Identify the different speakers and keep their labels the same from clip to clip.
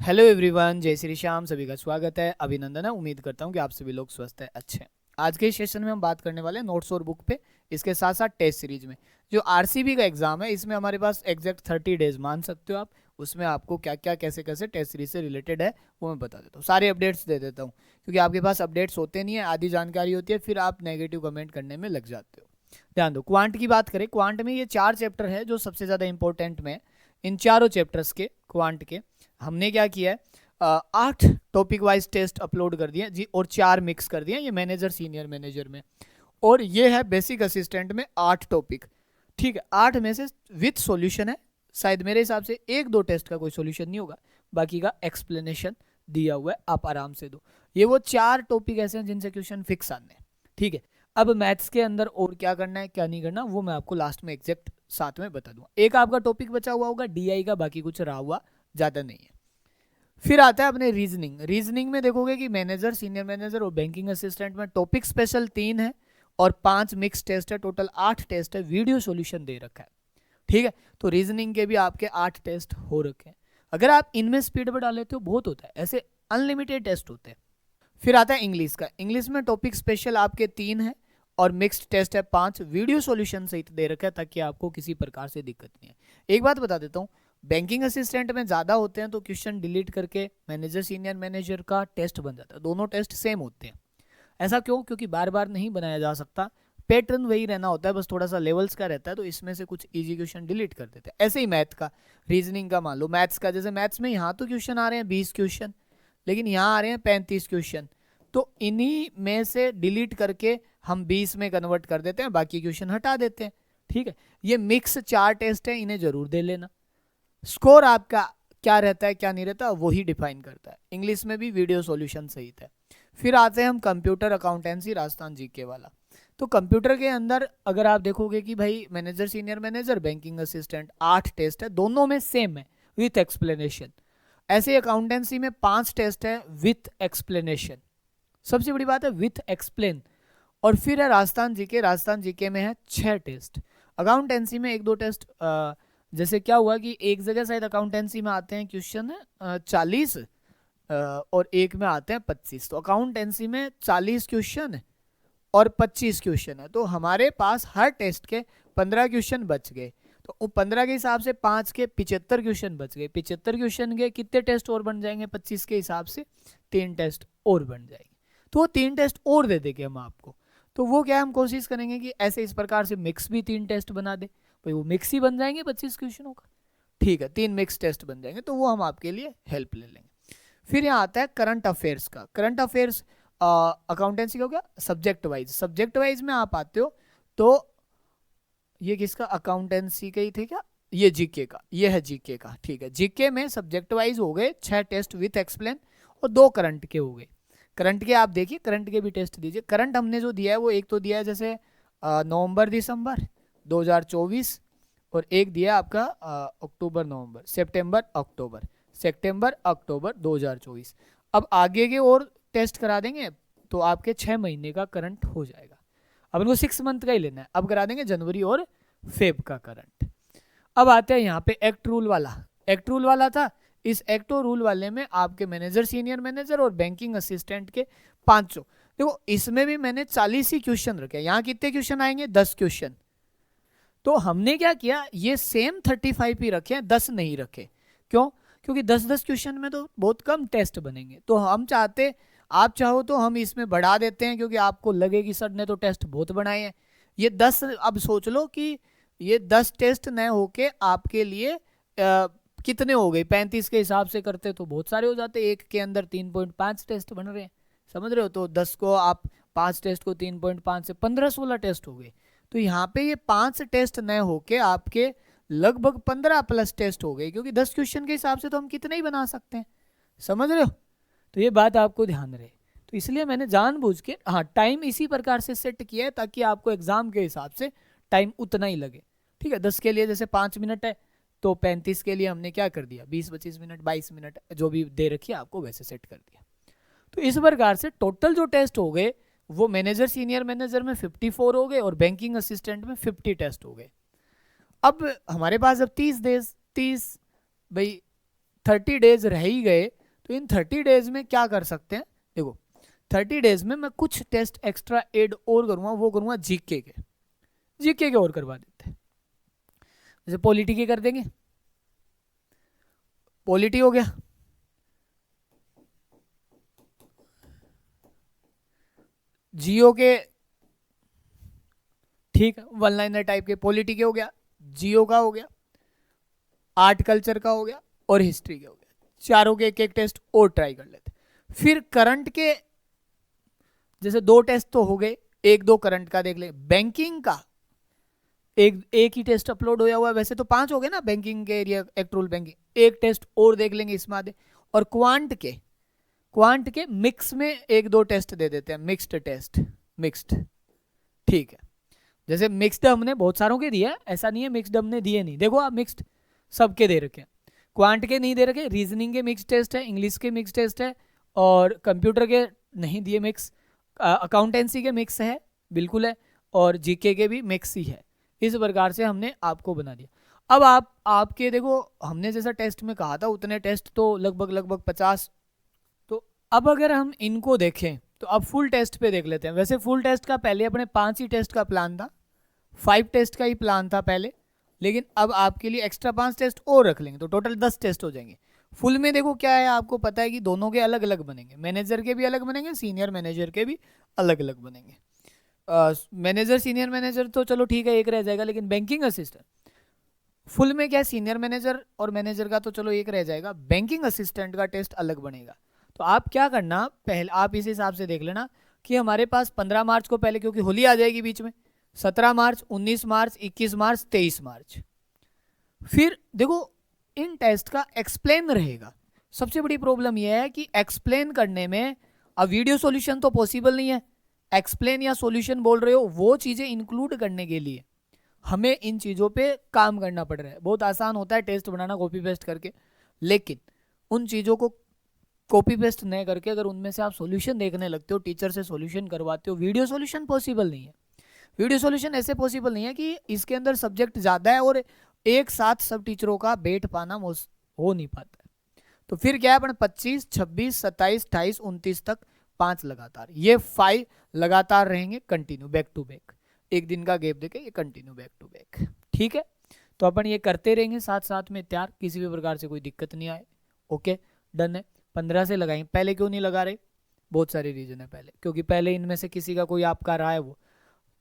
Speaker 1: Hello everyone, जय श्री श्याम। सभी का स्वागत है, अभिनंदन है। उम्मीद करता हूँ कि आप सभी लोग स्वस्थ हैं, अच्छे हैं। आज के सेशन में हम बात करने वाले हैं नोट्स और बुक पे, इसके साथ साथ टेस्ट सीरीज में। जो आरसीबी का एग्जाम है, इसमें हमारे पास एग्जैक्ट 30 डेज मान सकते हो आप। उसमें आपको क्या क्या कैसे कैसे टेस्ट सीरीज से रिलेटेड है वो मैं बता देता हूँ, सारे अपडेट्स दे देता हूँ, क्योंकि आपके पास अपडेट्स होते नहीं है, आधी जानकारी होती है, फिर आप नेगेटिव कमेंट करने में लग जाते हो। ध्यान दो, क्वांट की बात करें, क्वांट में ये 4 चैप्टर है जो सबसे ज़्यादा इंपॉर्टेंट में। इन चारों चैप्टर्स के क्वांट के हमने क्या किया है, 8 टॉपिक वाइज टेस्ट अपलोड कर दिए जी, और 4 मिक्स कर दिए। ये मैनेजर सीनियर मैनेजर में, और ये है बेसिक असिस्टेंट में 8 टॉपिक। ठीक है, 8 में से विथ सॉल्यूशन है। शायद मेरे हिसाब से 1-2 टेस्ट का कोई सॉल्यूशन नहीं होगा, बाकी का एक्सप्लेनेशन दिया हुआ है, आप आराम से दो। ये वो 4 टॉपिक ऐसे हैं जिनसे क्वेश्चन फिक्स आने हैं। ठीक है, अब मैथ्स के अंदर और क्या करना है क्या नहीं करना वो मैं आपको लास्ट में एग्जैक्ट साथ में बता दूंगा। एक आपका टॉपिक बचा हुआ होगा डीआई का, बाकी कुछ रहा हुआ ज़्यादा नहीं है। फिर आता है अपने रीजनिंग। रीजनिंग में देखोगे कि मैनेजर, सीनियर मैनेजर और बैंकिंग असिस्टेंट में टॉपिक स्पेशल 3 है और 5 मिक्स टेस्ट है, टोटल 8 टेस्ट है। वीडियो सॉल्यूशन दे रखा है। ठीक है, तो रीजनिंग के भी आपके 8 टेस्ट हो रखे हैं। अगर आप इनमें स्पीड बढ़ा लेते हो बहुत होता है, ऐसे अनलिमिटेड टेस्ट होते हैं। फिर आता है इंग्लिश का। इंग्लिश में टॉपिक स्पेशल आपके 3 है और मिक्स्ड टेस्ट है 5। वीडियो सॉल्यूशन सहित दे रखा है ताकि आपको किसी प्रकार से दिक्कत नहीं है। एक बात बता देता हूँ, बैंकिंग असिस्टेंट में ज़्यादा होते हैं तो क्वेश्चन डिलीट करके मैनेजर सीनियर मैनेजर का टेस्ट बन जाता है। दोनों टेस्ट सेम होते हैं। ऐसा क्यों? क्योंकि बार बार नहीं बनाया जा सकता, पैटर्न वही रहना होता है, बस थोड़ा सा लेवल्स का रहता है, तो इसमें से कुछ इजी क्वेश्चन डिलीट कर देते हैं। ऐसे ही मैथ का, रीजनिंग का मान लो, मैथ्स का, जैसे मैथ्स में यहाँ तो क्वेश्चन आ रहे हैं 20 क्वेश्चन, लेकिन यहाँ आ रहे हैं 35 क्वेश्चन, तो इन्हीं में से डिलीट करके हम 20 में कन्वर्ट कर देते हैं, बाकी क्वेश्चन हटा देते हैं। ठीक है, ये मिक्स 4 टेस्ट है, इन्हें जरूर दे लेना। स्कोर आपका क्या रहता है क्या नहीं रहता वही डिफाइन करता है। इंग्लिश में भी वीडियो सॉल्यूशन सहित है। फिर आते हैं हम कंप्यूटर अकाउंटेंसी राजस्थान जीके वाला। तो कंप्यूटर के अंदर अगर आप देखोगे कि भाई manager senior manager banking assistant 8 test है, दोनों में सेम है विथ एक्सप्लेनेशन। ऐसे अकाउंटेंसी में 5 टेस्ट है विथ एक्सप्लेनेशन, सबसे बड़ी बात है विथ एक्सप्लेन। और फिर है राजस्थान जीके। राजस्थान जीके में है 6 टेस्ट। अकाउंटेंसी में 1-2 टेस्ट, जैसे क्या हुआ कि एक जगह शायद अकाउंटेंसी में आते हैं क्वेश्चन 40 और एक में आते हैं 25। तो अकाउंटेंसी में 40 क्वेश्चन और 25 क्वेश्चन है, तो हमारे पास हर टेस्ट के 15 क्वेश्चन बच गए। तो 15 के हिसाब से 5 के 75 क्वेश्चन बच गए। 75 क्वेश्चन के कितने टेस्ट और बन जाएंगे? 25 के हिसाब से 3 टेस्ट और बन जाएंगे। तो वो 3 टेस्ट और दे देंगे हम आपको। तो वो क्या, हम कोशिश करेंगे कि ऐसे इस प्रकार से मिक्स भी 3 टेस्ट बना दे, भाई वो मिक्स ही बन जाएंगे 25 क्वेश्चनों का। ठीक है, 3 मिक्स टेस्ट बन जाएंगे, तो वो हम आपके लिए हेल्प ले लेंगे। फिर यहाँ आता है करंट अफेयर्स का। करंट अफेयर्स अकाउंटेंसी का हो गया सब्जेक्ट वाइज। सब्जेक्ट वाइज में आप आते हो तो ये किसका, अकाउंटेंसी का ही थे क्या? ये जीके का, ये है जीके का। ठीक है, जीके में सब्जेक्ट वाइज हो गए 6 टेस्ट विथ एक्सप्लेन और 2 करंट के हो गए। करंट के आप देखिए, करंट के भी टेस्ट दीजिए। करंट हमने जो दिया है वो एक तो दिया है जैसे नवंबर दिसंबर 2024, और एक दिया आपका अक्टूबर नवंबर, सितंबर अक्टूबर, सितंबर अक्टूबर 2024। अब आगे के और टेस्ट करा देंगे तो आपके 6 महीने का करंट हो जाएगा। अब इनको 6 मंथ का ही लेना है, अब करा देंगे जनवरी और फेब का करंट। अब आते हैं यहाँ पे एक्ट रूल वाला। एक्ट रूल वाला था, इस एक्ट और रूल वाले में आपके मैनेजर सीनियर मैनेजर और बैंकिंग असिस्टेंट के 500। देखो इसमें भी मैंने 40 ही क्वेश्चन रखे। यहाँ कितने क्वेश्चन आएंगे? 10 क्वेश्चन। तो हमने क्या किया, ये सेम 35 ही रखे हैं, 10 नहीं रखे। क्यों? क्योंकि 10-10 क्वेश्चन में तो बहुत कम टेस्ट बनेंगे। तो हम चाहते, आप चाहो तो हम इसमें बढ़ा देते हैं, क्योंकि आपको लगे कि सर ने तो टेस्ट बहुत बनाए हैं। ये 10, अब सोच लो कि ये 10 टेस्ट नए होके आपके लिए कितने हो गए? 35 के हिसाब से करते तो बहुत सारे हो जाते, एक के अंदर 3.5 टेस्ट बन रहे हैं, समझ रहे हो? तो 10 को आप 5 टेस्ट को 3.5 से 15-16 टेस्ट हो गए। तो यहाँ पे ये 5 टेस्ट नए होके आपके लगभग 15 प्लस टेस्ट हो गए, क्योंकि 10 क्वेश्चन के हिसाब से तो हम कितने ही बना सकते हैं, समझ रहे हो? तो ये बात आपको ध्यान रहे। तो इसलिए मैंने जानबूझ के हाँ टाइम इसी प्रकार से सेट किया है ताकि आपको एग्जाम के हिसाब से टाइम उतना ही लगे। ठीक है, 10 के लिए जैसे 5 मिनट है, तो 35 के लिए हमने क्या कर दिया, 20-25 मिनट, 22 मिनट, जो भी दे रखी है आपको वैसे सेट कर दिया। तो इस प्रकार से टोटल जो टेस्ट हो गए वो मैनेजर सीनियर मैनेजर में 54 हो गए और बैंकिंग असिस्टेंट में 50 टेस्ट हो गए। अब हमारे पास अब 30 डेज, 30 भाई 30 डेज रह ही गए, तो इन 30 डेज में क्या कर सकते हैं, देखो 30 डेज में मैं कुछ टेस्ट एक्स्ट्रा ऐड और करूंगा, वो करूंगा जीके के और करवा देते हैं। जैसे पॉलिटी के कर देंगे, पॉलिटी हो गया, जियो के, ठीक है, वन लाइनर टाइप के, पॉलिटी के हो गया, जियो का हो गया, आर्ट कल्चर का हो गया और हिस्ट्री के हो गया। चारों के एक एक टेस्ट और ट्राई कर लेते। फिर करंट के जैसे 2 टेस्ट तो हो गए, 1-2 करंट का देख ले। बैंकिंग का एक ही टेस्ट अपलोड होया हुआ है, वैसे तो 5 हो गए ना बैंकिंग के एरिया, एक्ट रूल बैंकिंग, एक टेस्ट और देख लेंगे इसमें आधे। और क्वांट के मिक्स में 1-2 टेस्ट दे देते हैं, मिक्स्ड टेस्ट, मिक्स्ड, ठीक है। जैसे मिक्स्ड हमने बहुत सारों के दिया, ऐसा नहीं है मिक्स्ड हमने दिए नहीं, देखो आप मिक्स्ड सबके दे रखे हैं, क्वांट के नहीं दे रखे, रीजनिंग के मिक्स टेस्ट है, इंग्लिश के मिक्स टेस्ट है, और कंप्यूटर के नहीं दिए मिक्स, अकाउंटेंसी के मिक्स है बिल्कुल है, और जीके के भी मिक्स ही है। इस प्रकार से हमने आपको बना दिया। अब आपके देखो, हमने जैसा टेस्ट में कहा था उतने टेस्ट तो लगभग 50। तो अब अगर हम इनको देखें तो अब फुल टेस्ट पे देख लेते हैं। वैसे फुल टेस्ट का पहले अपने 5 ही टेस्ट का प्लान था, 5 टेस्ट का ही प्लान था पहले, लेकिन अब आपके लिए एक्स्ट्रा 5 टेस्ट और रख लेंगे तो टोटल 10 टेस्ट हो जाएंगे। फुल में देखो क्या है, आपको पता है कि दोनों के अलग अलग बनेंगे, मैनेजर के भी अलग बनेंगे, सीनियर मैनेजर के भी अलग अलग बनेंगे। मैनेजर सीनियर मैनेजर तो चलो ठीक है एक रह जाएगा, लेकिन बैंकिंग असिस्टेंट फुल में क्या है, सीनियर मैनेजर और मैनेजर का तो चलो एक रह जाएगा, बैंकिंग असिस्टेंट का टेस्ट अलग बनेगा। तो आप क्या करना, पहले आप इस हिसाब से देख लेना कि हमारे पास 15 मार्च को पहले, क्योंकि होली आ जाएगी बीच में, 17 मार्च, 19 मार्च, 21 मार्च, 23 मार्च। फिर देखो इन टेस्ट का एक्सप्लेन रहेगा। सबसे बड़ी प्रॉब्लम यह है कि एक्सप्लेन करने में, अब वीडियो सॉल्यूशन तो पॉसिबल नहीं है, एक्सप्लेन या सॉल्यूशन बोल रहे हो, वो चीजें इंक्लूड करने के लिए हमें इन चीजों पे काम करना पड़ रहा है। बहुत आसान होता है टेस्ट बनाना कॉपी पेस्ट करके, लेकिन उन चीजों को कॉपी पेस्ट नहीं करके अगर उनमें से आप सॉल्यूशन देखने लगते हो, टीचर से सॉल्यूशन करवाते हो, वीडियो सॉल्यूशन पॉसिबल नहीं है। वीडियो सॉल्यूशन ऐसे पॉसिबल नहीं है कि इसके अंदर सब्जेक्ट ज़्यादा है और एक साथ सब टीचरों का बैठ पाना हो नहीं पाता है। तो फिर क्या है, अपन 25, 26, 27, 28, 29 तक 5 लगातार, ये 5 लगातार रहेंगे कंटिन्यू, बैक टू बैक, एक दिन का गैप देके ये कंटिन्यू बैक टू बैक, ठीक है। तो अपन ये करते रहेंगे साथ साथ में तैयार, किसी भी प्रकार से कोई दिक्कत नहीं आए। ओके डन है। 15 से लगाएंगे। पहले क्यों नहीं लगा रहे, बहुत सारे रीजन है पहले, क्योंकि पहले इनमें से किसी का कोई आपका रहा है वो,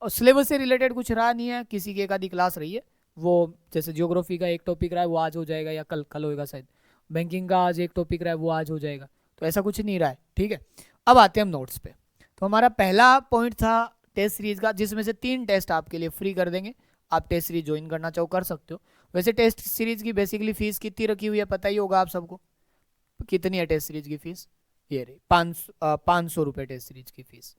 Speaker 1: और सिलेबस से रिलेटेड कुछ रहा नहीं है, किसी की एक आधी क्लास रही है, वो जैसे ज्योग्राफी का एक टॉपिक रहा है वो आज हो जाएगा, या कल होएगा शायद, बैंकिंग का आज एक टॉपिक रहा है वो आज हो जाएगा, तो ऐसा कुछ नहीं रहा है, ठीक है। अब आते हैं हम नोट्स पे। तो हमारा पहला पॉइंट था टेस्ट सीरीज का, जिसमें से 3 टेस्ट आपके लिए फ्री कर देंगे, आप टेस्ट सीरीज ज्वाइन करना चाहो कर सकते हो। वैसे टेस्ट सीरीज की बेसिकली फीस कितनी रखी हुई है पता ही होगा आप सबको, कितनी है टेस्ट सीरीज की फीस, ये रही 500 रुपये टेस्ट सीरीज की फीस।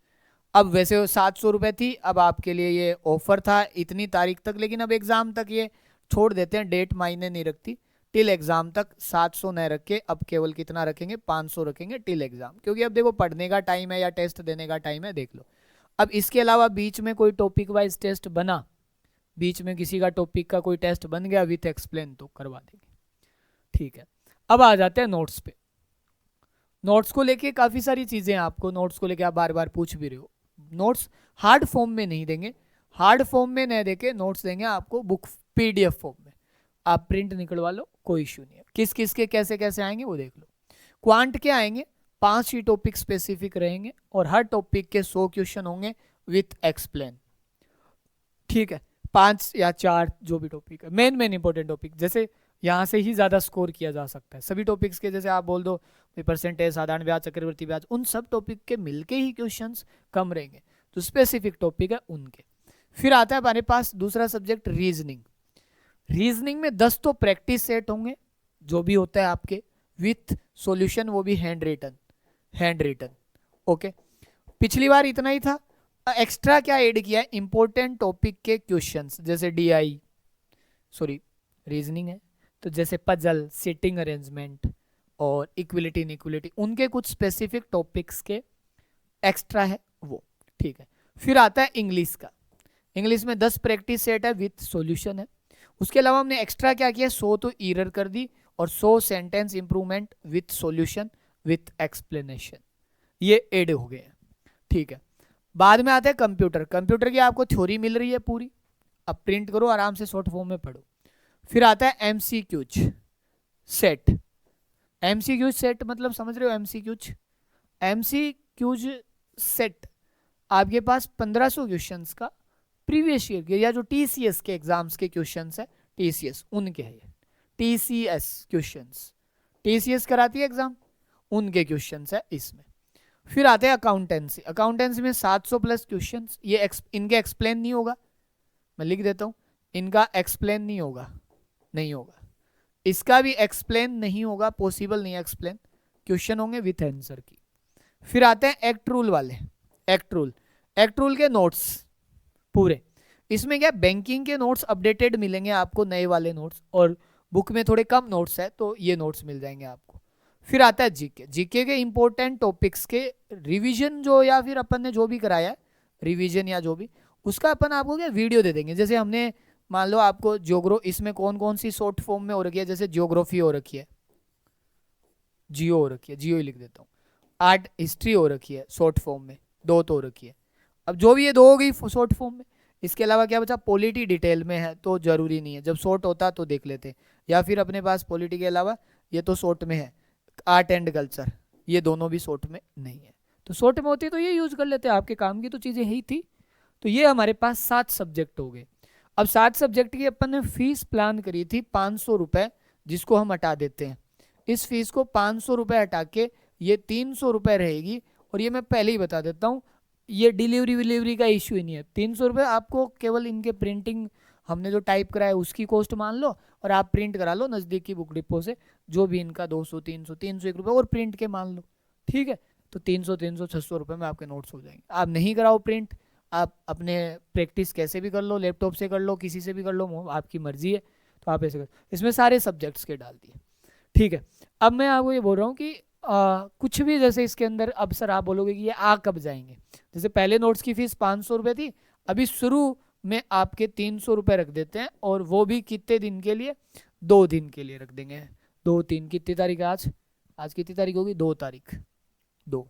Speaker 1: अब वैसे 700 रुपये थी, अब आपके लिए ये ऑफर था इतनी तारीख तक, लेकिन अब एग्जाम तक ये छोड़ देते हैं, डेट मायने नहीं रखती, टिल एग्जाम तक 700 न रख के अब केवल कितना रखेंगे, 500 रखेंगे टिल एग्जाम, क्योंकि अब देखो पढ़ने का टाइम है या टेस्ट देने का टाइम है, देख लो। अब इसके अलावा बीच में कोई टॉपिक वाइज टेस्ट बना, बीच में किसी का टॉपिक का कोई टेस्ट बन गया विथ एक्सप्लेन, तो करवा देंगे, ठीक है। अब आ जाते हैं नोट्स पे। नोट्स को लेके काफ़ी सारी चीज़ें हैं, आपको नोट्स को लेके आप बार बार पूछ भी रहे हो। नोट्स हार्ड फॉर्म में नहीं देंगे, हार्ड फॉर्म में नहीं देके नोट्स देंगे आपको बुक पीडीएफ फॉर्म में, आप प्रिंट निकलवा लो, कोई इश्यू नहीं है। किस किस के कैसे कैसे आएंगे वो देख लो। क्वांट के आएंगे, 5 ही टॉपिक स्पेसिफिक रहेंगे और हर टॉपिक के 100 क्वेश्चन होंगे विथ एक्सप्लेन, ठीक है। 5 या 4 जो भी टॉपिक है, मेन इंपॉर्टेंट टॉपिक, जैसे यहाँ से ही ज़्यादा स्कोर किया जा सकता है सभी टॉपिक्स के, जैसे आप बोल दो परसेंटेज, साधारण ब्याज, चक्रवृद्धि ब्याज, उन सब टॉपिक के मिलके ही क्वेश्चंस कम रहेंगे, तो स्पेसिफिक टॉपिक है उनके। फिर आता है हमारे पास दूसरा सब्जेक्ट रीजनिंग। रीजनिंग में 10 तो प्रैक्टिस सेट होंगे जो भी होता है आपके, विथ सॉल्यूशन, वो भी हैंड रिटन, ओके। पिछली बार इतना ही था, एक्स्ट्रा क्या ऐड किया है, इंपॉर्टेंट टॉपिक के क्वेश्चंस, जैसे रीजनिंग है तो जैसे पजल, सिटिंग अरेंजमेंट और इक्विलिटी इनइक्विलिटी, उनके कुछ स्पेसिफिक टॉपिक्स के एक्स्ट्रा है वो, ठीक है। फिर आता है इंग्लिश का। इंग्लिश में 10 प्रैक्टिस सेट है विथ सॉल्यूशन है। उसके अलावा हमने एक्स्ट्रा क्या किया, 100 तो ईरर कर दी और 100 sentence improvement with solution with explanation, ये ऐड हो गए हैं। ठीक है, बाद में आता है कंप्यूटर। कंप्यूटर की आपको थ्योरी मिल रही है पूरी, अब प्रिंट करो आराम से, शॉर्ट फॉर्म में पढ़ो। फिर आता है एमसीक्यूज सेट। एमसीक्यूज सेट मतलब समझ रहे हो? एमसीक्यूज, एमसीक्यूज सेट आपके पास 1500 क्वेश्चंस का प्रीवियस ईयर के, या जो टीसीएस के एग्जाम्स के क्वेश्चंस है, टीसीएस उनके है ये, टीसीएस क्वेश्चंस, टीसीएस कराती है एग्जाम, उनके क्वेश्चंस है इसमें। फिर आते हैं अकाउंटेंसी। अकाउंटेंसी में 700 प्लस क्वेश्चंस, ये इनके एक्सप्लेन नहीं होगा, मैं लिख देता हूं, इनका एक्सप्लेन नहीं होगा, नहीं होगा, इसका भी एक्सप्लेन नहीं होगा, पॉसिबल नहीं है एक्सप्लेन, क्वेश्चन होंगे विथ आंसर की। फिर आते हैं एक्ट रूल वाले, एक्ट रूल, एक्ट रूल के नोट्स पूरे, इसमें क्या बैंकिंग के नोट्स अपडेटेड मिलेंगे आपको, नए वाले नोट्स, और बुक में थोड़े कम नोट्स है तो ये नोट्स मिल जाएंगे आपको। फिर आता है जीके, जीके के इंपॉर्टेंट टॉपिक्स के रिवीजन, जो या फिर अपन ने जो भी कराया रिवीजन या जो भी, उसका अपन आपको क्या वीडियो दे देंगे। जैसे हमने मान लो आपको ज्योग्रो, इसमें कौन कौन सी शॉर्ट फॉर्म में हो रखी है, जैसे ज्योग्राफी हो रखी है, जियो हो रखी है, जियो ही लिख देता हूँ, आर्ट हिस्ट्री हो रखी है शॉर्ट फॉर्म में, दो तो हो रखी है, अब जो भी ये दो हो गई शॉर्ट फॉर्म में, इसके अलावा क्या बचा, पॉलिटी डिटेल में है तो जरूरी नहीं है, जब शॉर्ट होता तो देख लेते, या फिर अपने पास पॉलिटी के अलावा ये तो शॉर्ट में है, आर्ट एंड कल्चर, ये दोनों भी शॉर्ट में नहीं है, तो शॉर्ट में होती तो ये यूज कर लेते, आपके काम की तो चीजें ही थी। तो ये हमारे पास 7 सब्जेक्ट हो गए। अब 7 सब्जेक्ट की अपन ने फीस प्लान करी थी 500 रुपए, जिसको हम हटा देते हैं, इस फीस को 500 रुपए हटा के ये 300 रुपए रहेगी। और ये मैं पहले ही बता देता हूँ, ये डिलीवरी विलीवरी का इश्यू ही नहीं है, 300 रुपये आपको केवल इनके प्रिंटिंग, हमने जो टाइप कराया उसकी कॉस्ट मान लो, और आप प्रिंट करा लो नज़दीकी बुक डिपो से, जो भी इनका 200 300 301 रुपये और प्रिंट के मान लो, ठीक है, तो 300 300 600 रुपये में आपके नोट्स हो जाएंगे। आप नहीं कराओ प्रिंट, आप अपने प्रैक्टिस कैसे भी कर लो, लैपटॉप से कर लो, किसी से भी कर लो, आपकी मर्जी है, तो आप ऐसे कर, इसमें सारे सब्जेक्ट्स के डाल दिए, ठीक है। अब मैं आपको ये बोल रहा हूँ कि कुछ भी, जैसे इसके अंदर अब सर आप बोलोगे कि ये आ कब जाएंगे, जैसे पहले नोट्स की फीस 500 रुपये थी, अभी शुरू में आपके 300 रुपये रख देते हैं, और वो भी कितने दिन के लिए, 2 दिन के लिए रख देंगे, 2 3, कितनी तारीख आज, आज कितनी तारीख होगी, 2 तारीख, 2,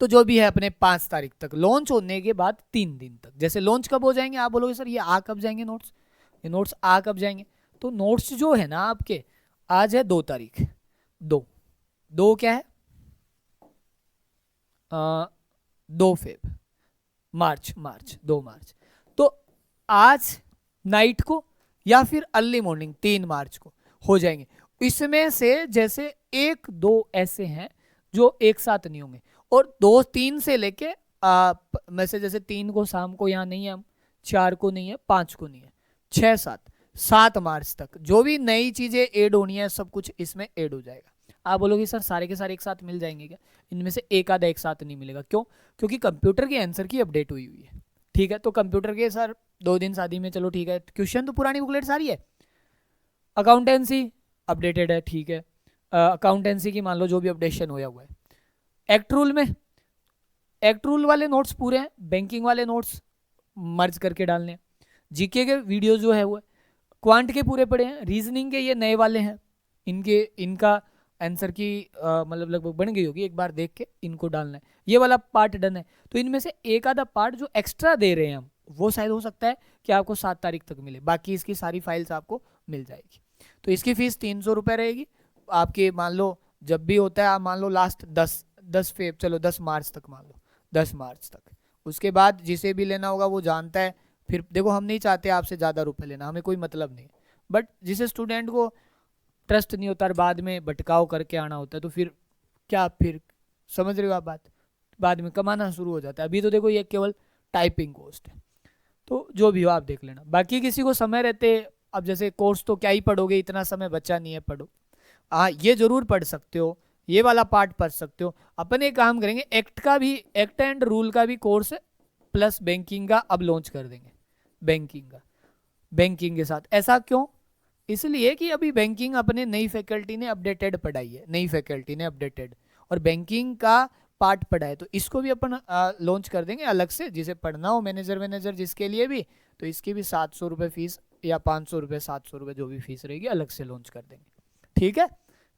Speaker 1: तो जो भी है अपने 5 तारीख तक, लॉन्च होने के बाद 3 दिन तक, जैसे लॉन्च कब हो जाएंगे, आप बोलोगे सर ये आ कब जाएंगे नोट्स, ये नोट्स आ कब जाएंगे, तो नोट्स जो है ना आपके, आज है 2 तारीख, 2 क्या है, 2 फेब, मार्च 2 मार्च, तो आज नाइट को या फिर अर्ली मॉर्निंग 3 मार्च को हो जाएंगे। इसमें से जैसे 1 2 ऐसे हैं जो एक साथ नहीं होंगे, और 2 3 से लेके में से जैसे 3 को शाम को यहाँ नहीं है, हम 4 को नहीं है, 5 को नहीं है, 6 7 मार्च तक जो भी नई चीजें ऐड होनी है सब कुछ इसमें ऐड हो जाएगा। आप बोलोगे सर सारे के सारे एक साथ मिल जाएंगे क्या, इनमें से एक आधा एक साथ नहीं मिलेगा, क्यों, क्योंकि कंप्यूटर के आंसर की अपडेट हुई हुई है, ठीक है, तो कंप्यूटर के सर 2 दिन शादी में, चलो ठीक है, क्वेश्चन तो पुरानी बुकलेट सारी है, अकाउंटेंसी अपडेटेड है, ठीक है, अकाउंटेंसी की मान लो जो भी अपडेशन होया हुआ है, एक्ट रूल में, एक्ट रूल वाले नोट्स पूरे हैं, बैंकिंग वाले नोट्स मर्ज करके डालने हैं, जीके के वीडियो जो है वो, क्वांट के पूरे पड़े हैं, रीजनिंग के ये नए वाले हैं, इनका आंसर की मतलब लगभग बन गई होगी, एक बार देख के इनको डालना है, ये वाला पार्ट डन है, तो इनमें से एक आधा पार्ट जो एक्स्ट्रा दे रहे हैं हम, वो शायद हो सकता है कि आपको 7 तारीख तक मिले, बाकी इसकी सारी फाइल्स आपको मिल जाएगी। तो इसकी फीस 300 रुपये रहेगी आपकी, मान लो जब भी होता है, आप मान लो लास्ट 10 फेब, चलो 10 मार्च तक मान लो, 10 मार्च तक, उसके बाद जिसे भी लेना होगा वो जानता है, फिर देखो हम नहीं चाहते आपसे ज़्यादा रुपए लेना, हमें कोई मतलब नहीं, बट जिसे स्टूडेंट को ट्रस्ट नहीं होता और बाद में भटकाव करके आना होता है, तो फिर क्या, फिर समझ रहे हो आप बात, बाद में कमाना शुरू हो जाता है। अभी तो देखो ये केवल टाइपिंग कॉस्ट है, तो जो भी हो आप देख लेना, बाकी किसी को समय रहते, अब जैसे कोर्स तो क्या ही पढ़ोगे, इतना समय बचा नहीं है, पढ़ो, हाँ ये जरूर पढ़ सकते हो, ये वाला पार्ट पढ़ सकते हो। अपन एक काम करेंगे, एक्ट का भी, एक्ट एंड रूल का भी कोर्स प्लस बैंकिंग का अब लॉन्च कर देंगे, बैंकिंग का, बैंकिंग के साथ, ऐसा क्यों, इसलिए कि अभी बैंकिंग अपने नई फैकल्टी ने अपडेटेड पढ़ाई है, नई फैकल्टी ने अपडेटेड और बैंकिंग का पार्ट पढ़ा है, तो इसको भी अपन लॉन्च कर देंगे अलग से, जिसे पढ़ना हो मैनेजर जिसके लिए भी, तो इसकी भी 700 रुपये फीस या 500 रुपये 700 रुपये जो भी फीस रहेगी अलग से लॉन्च कर देंगे, ठीक है,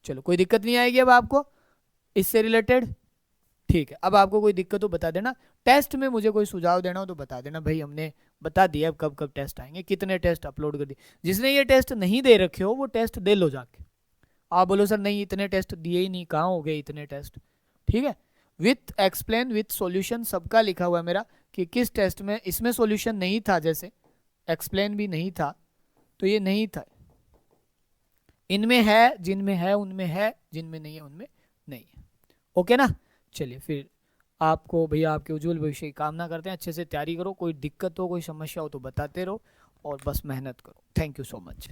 Speaker 1: चलो कोई दिक्कत नहीं आएगी अब आपको इससे रिलेटेड। ठीक है, अब आपको कोई दिक्कत हो बता देना। टेस्ट में मुझे कोई सुझाव देना हो तो बता देना भाई, हमने बता दिया अब कब कब टेस्ट आएंगे, कितने टेस्ट अपलोड कर दिए। जिसने ये टेस्ट नहीं दे रखे हो वो टेस्ट दे लो जाके। आप बोलो सर नहीं इतने टेस्ट दिए ही नहीं, कहाँ हो गए इतने टेस्ट। ठीक है, विथ एक्सप्लेन विथ सॉल्यूशन सबका लिखा हुआ है मेरा कि किस टेस्ट में इसमें सॉल्यूशन नहीं था, जैसे एक्सप्लेन भी नहीं था तो ये नहीं था, इनमें है, जिनमें है उनमें है, जिनमें नहीं है उनमें नहीं है। ओके ना, चलिए फिर आपको भैया आपके उज्जवल भविष्य की कामना करते हैं। अच्छे से तैयारी करो, कोई दिक्कत हो कोई समस्या हो तो बताते रहो और बस मेहनत करो। Thank you so much.